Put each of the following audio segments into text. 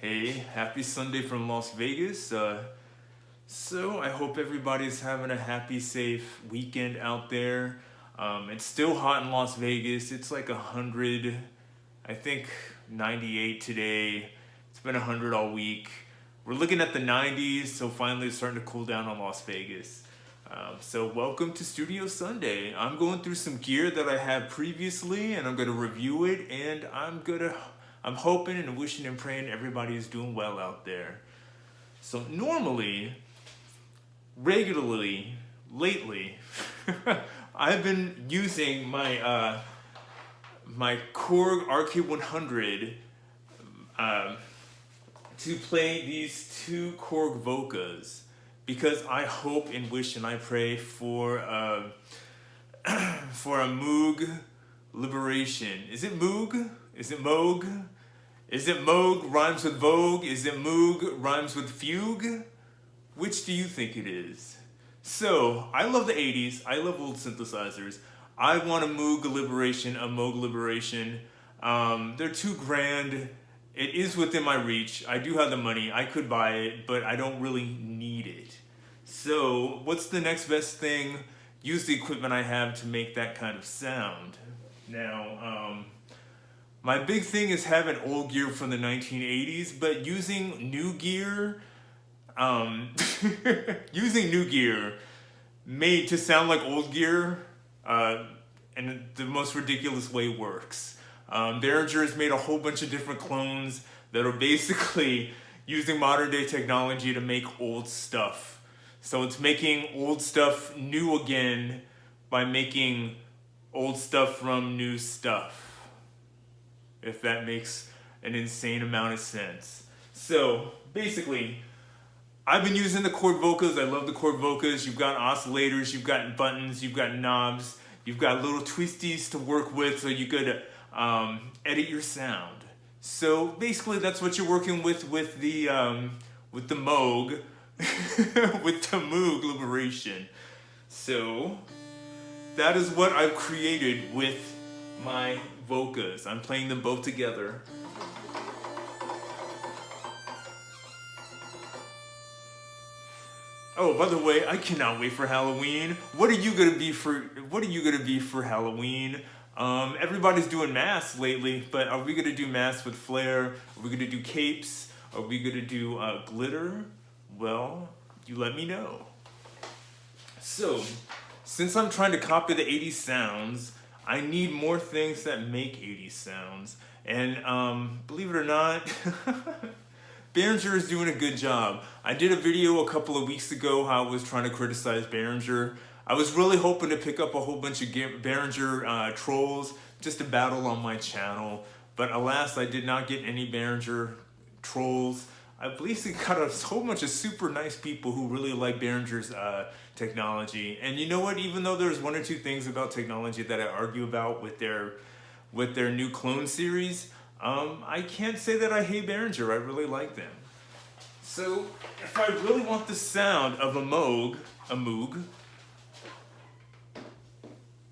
Hey, happy Sunday from Las Vegas. So I hope everybody's having a happy, safe weekend out there. It's still hot in Las Vegas. It's like 100, I think 98 today. It's been 100 all week. We're looking at the 90s, so finally it's starting to cool down on Las Vegas. So welcome to Studio Sunday. I'm going through some gear that I had previously, and I'm going to review it, and I'm hoping and wishing and praying everybody is doing well out there. So normally, regularly, lately, I've been using my my Korg RK100 to play these two Korg Vocas because I hope and wish and I pray for a Moog liberation. Is it Moog? Is it Moog? Is it Moog rhymes with Vogue? Is it Moog rhymes with Fugue? Which do you think it is? So, I love the 80s. I love old synthesizers. I want a Moog liberation, a Moog liberation. They're $2,000. It is within my reach. I do have the money. I could buy it, but I don't really need it. So, what's the next best thing? Use the equipment I have to make that kind of sound. Now, my big thing is having old gear from the 1980s, but using new gear, using new gear made to sound like old gear, in the most ridiculous way works. Behringer has made a whole bunch of different clones that are basically using modern day technology to make old stuff. So it's making old stuff new again by making old stuff from new stuff, if that makes an insane amount of sense. So basically, I've been using the Korg Vocas. I love the Korg Vocas. You've got oscillators, you've got buttons, you've got knobs, you've got little twisties to work with so you could edit your sound. So basically that's what you're working with the Moog, with the Moog liberation. So that is what I've created with my Vocas. I'm playing them both together. Oh, by the way, I cannot wait for Halloween. What are you gonna be for Halloween? Everybody's doing masks lately, but are we gonna do masks with flair? Are we gonna do capes? Are we gonna do glitter? Well, you let me know. So, since I'm trying to copy the 80s sounds, I need more things that make 80s sounds. And believe it or not, Behringer is doing a good job. I did a video a couple of weeks ago how I was trying to criticize Behringer. I was really hoping to pick up a whole bunch of Behringer trolls just to battle on my channel. But alas, I did not get any Behringer trolls. I believe it got a whole bunch of super nice people who really like Behringer's technology. And you know what? Even though there's one or two things about technology that I argue about with their new clone series, I can't say that I hate Behringer. I really like them. So if I really want the sound of a Moog,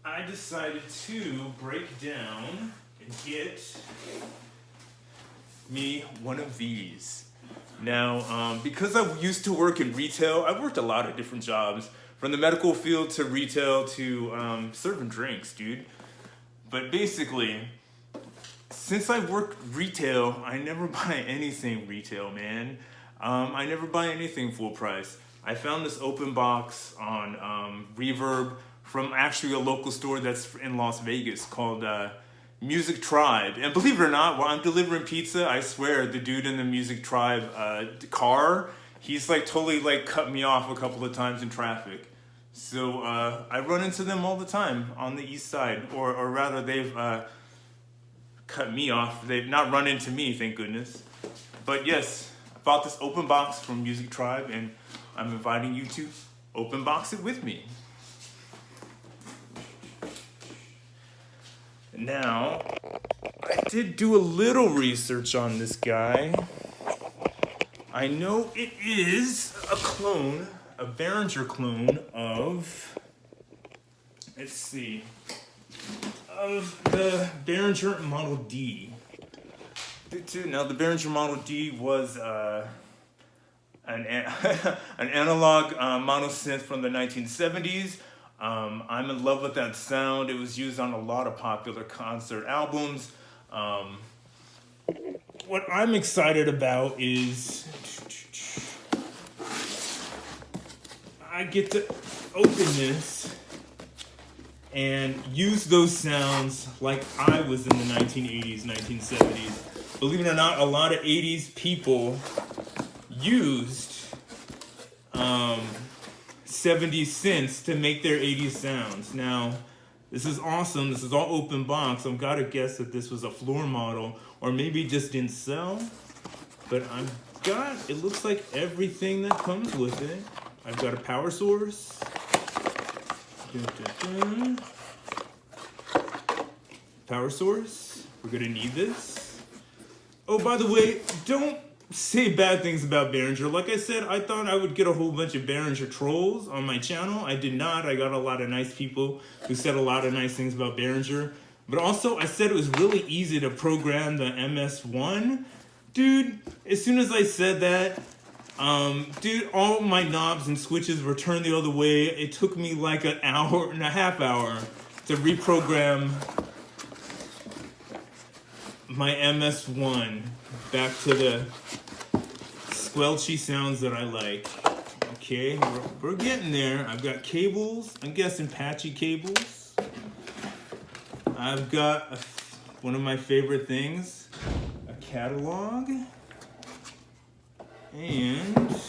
I decided to break down and get me one of these. Now, because I used to work in retail, I've worked a lot of different jobs, from the medical field to retail to serving drinks, dude. But basically, since I worked retail, I never buy anything retail, man. I never buy anything full price. I found this open box on Reverb from actually a local store that's in Las Vegas called Music Tribe. And believe it or not, while I'm delivering pizza, I swear the dude in the Music Tribe car, he's like totally like cut me off a couple of times in traffic. So I run into them all the time on the east side, or rather they've cut me off. They've not run into me, thank goodness. But yes, I bought this open box from Music Tribe, and I'm inviting you to open box it with me. Now, I did do a little research on this guy. I know it is a clone, a Behringer clone of, let's see, of the Behringer Model D. Now the Behringer Model D was an analog mono synth from the 1970s. I'm in love with that sound. It was used on a lot of popular concert albums. What I'm excited about is I get to open this and use those sounds like I was in the 1980s, 1970s. Believe it or not, a lot of 80s people used 70s synths to make their 80s sounds. Now, this is awesome. This is all open box. I've got to guess that this was a floor model, or maybe it just didn't sell. But I've got, it looks like everything that comes with it. I've got a power source. Power source. We're gonna need this. Oh, by the way, don't say bad things about Behringer. Like I said, I thought I would get a whole bunch of Behringer trolls on my channel. I did not. I got a lot of nice people who said a lot of nice things about Behringer. But also, I said it was really easy to program the MS1. Dude, as soon as I said that, dude, all my knobs and switches were turned the other way. It took me like an hour and a half hour to reprogram my MS1 back to the squelchy sounds that I like. Okay, we're getting there. I've got cables. I'm guessing patchy cables. I've got one of my favorite things, a catalog. And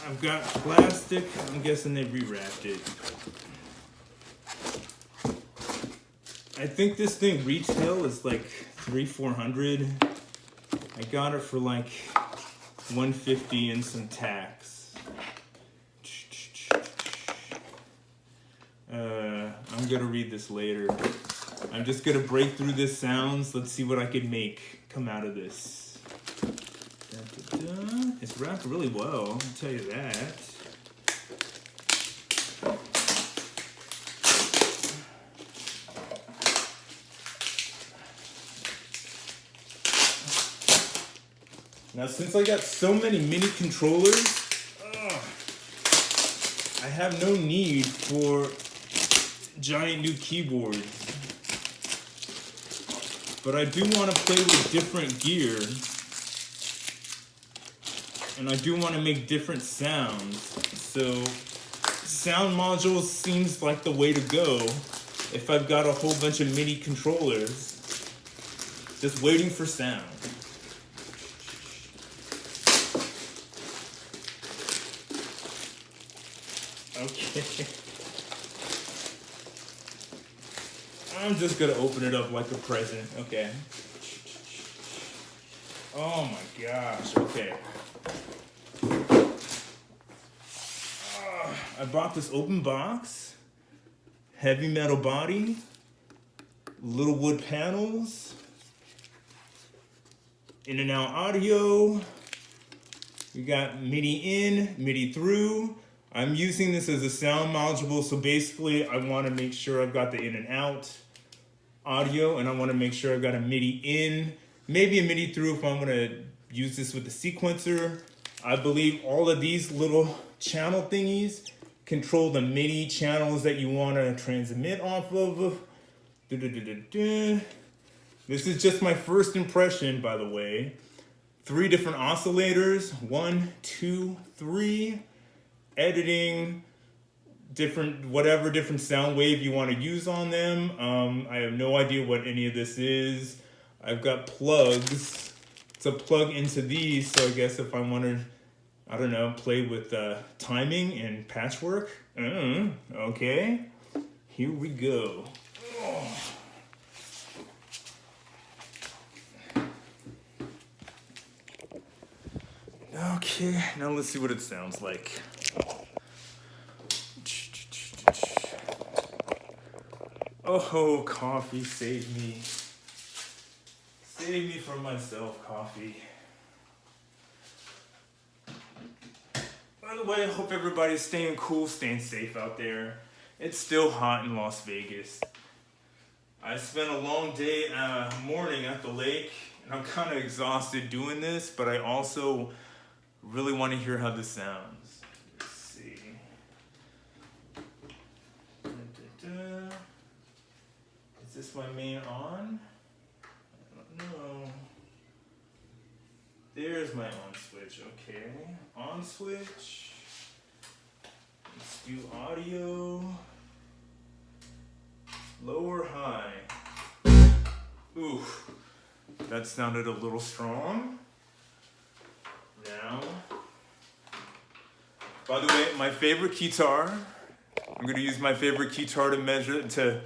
I've got plastic. I'm guessing they rewrapped it. I think this thing retail is like $300-400. I got it for like $150 and some tax. I'm gonna read this later. I'm just gonna break through this sounds. Let's see what I can make come out of this. It's wrapped really well, I'll tell you that. Now, since I got so many mini controllers, I have no need for giant new keyboard. But I do want to play with different gear. And I do want to make different sounds. So, sound modules seems like the way to go if I've got a whole bunch of mini controllers just waiting for sound. Okay. I'm just gonna open it up like a present. Okay. Oh my gosh. Okay. I bought this open box. Heavy metal body. Little wood panels. In and out audio. We got MIDI in, MIDI through. I'm using this as a sound module, so basically I want to make sure I've got the in and out audio, and I want to make sure I've got a MIDI in, maybe a MIDI through if I'm going to use this with the sequencer. I believe all of these little channel thingies control the MIDI channels that you want to transmit off of. This is just my first impression, by the way. 3 different oscillators, 1, 2, 3. Editing, whatever different sound wave you want to use on them. I have no idea what any of this is. I've got plugs to plug into these, so I guess if I want to, I don't know, play with timing and patchwork. Okay, here we go. Okay, now let's see what it sounds like. Oh, coffee, save me. Save me from myself, coffee. By the way, I hope everybody's staying cool, staying safe out there. It's still hot in Las Vegas. I spent a long day morning at the lake, and I'm kind of exhausted doing this, but I also really want to hear how this sounds. Let's see. Da-da-da. Is this my main on? I don't know. There's my on switch, okay. On switch. Let's do audio. Low or high? Oof, that sounded a little strong. Now, by the way, my favorite keytar, I'm gonna use my favorite keytar to measure, to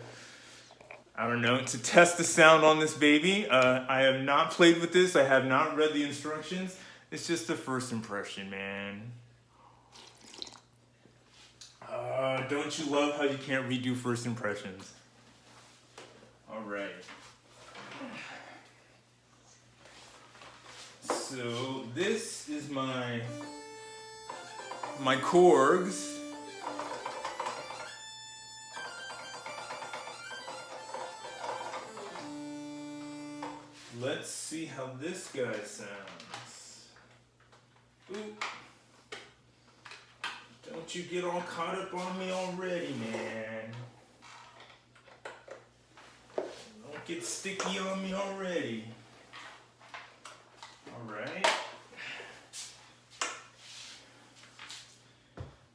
test the sound on this baby. I have not played with this, I have not read the instructions. It's just the first impression, man. Don't you love how you can't redo first impressions? All right. So this is my Korgs. Let's see how this guy sounds. Ooh. Don't you get all caught up on me already, man. Don't get sticky on me already. All right.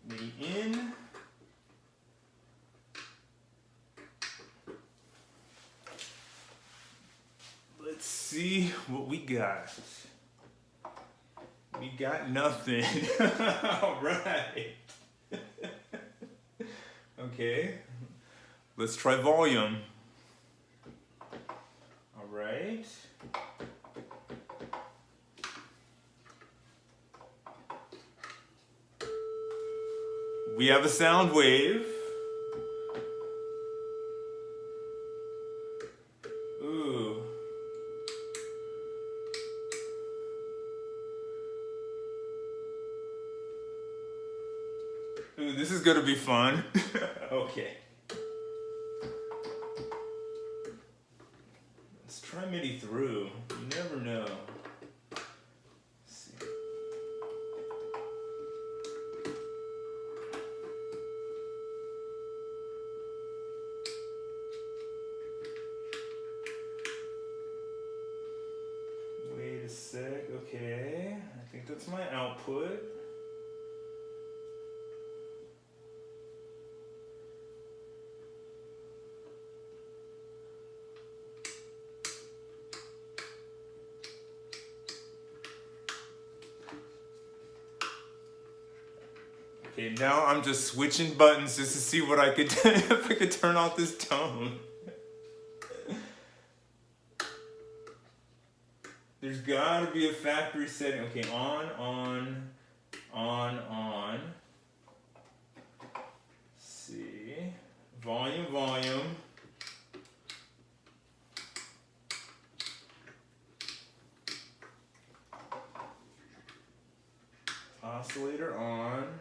Me in. Let's see what we got. We got nothing. All right. Okay. Let's try volume. All right. We have a sound wave. Ooh. Ooh, this is gonna be fun. Okay. Let's try MIDI through. You never know. Wait a sec. Okay. I think that's my output. Okay, now I'm just switching buttons just to see what I could do, if I could turn off this tone. There's gotta be a factory setting. Okay, on. Let's see. Volume. Oscillator on.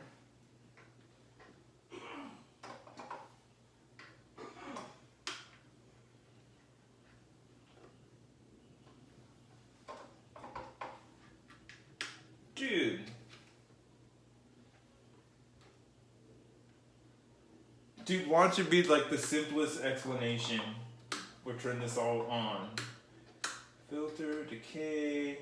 Dude, why don't you be like the simplest explanation? We'll turn this all on. Filter, decay.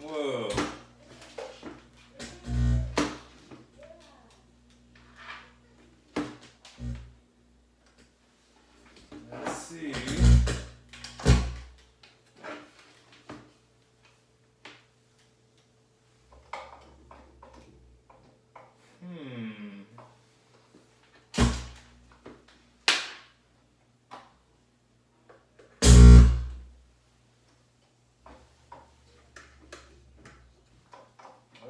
Whoa. Let's see.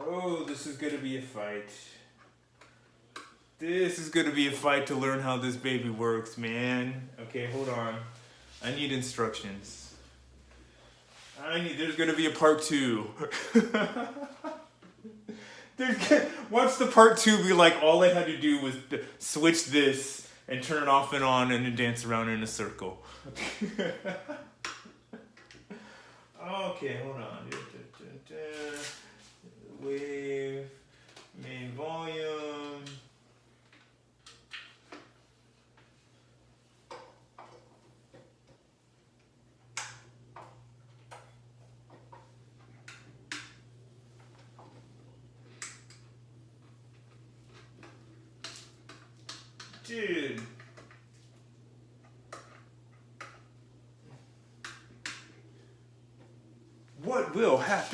Oh, this is gonna be a fight. This is gonna be a fight to learn how this baby works, man. Okay, hold on. I need instructions. There's gonna be a part 2. Watch the part 2 be like, all I had to do was switch this and turn it off and on and then dance around in a circle. Okay, hold on. Wave, main volume. Dude. What will happen?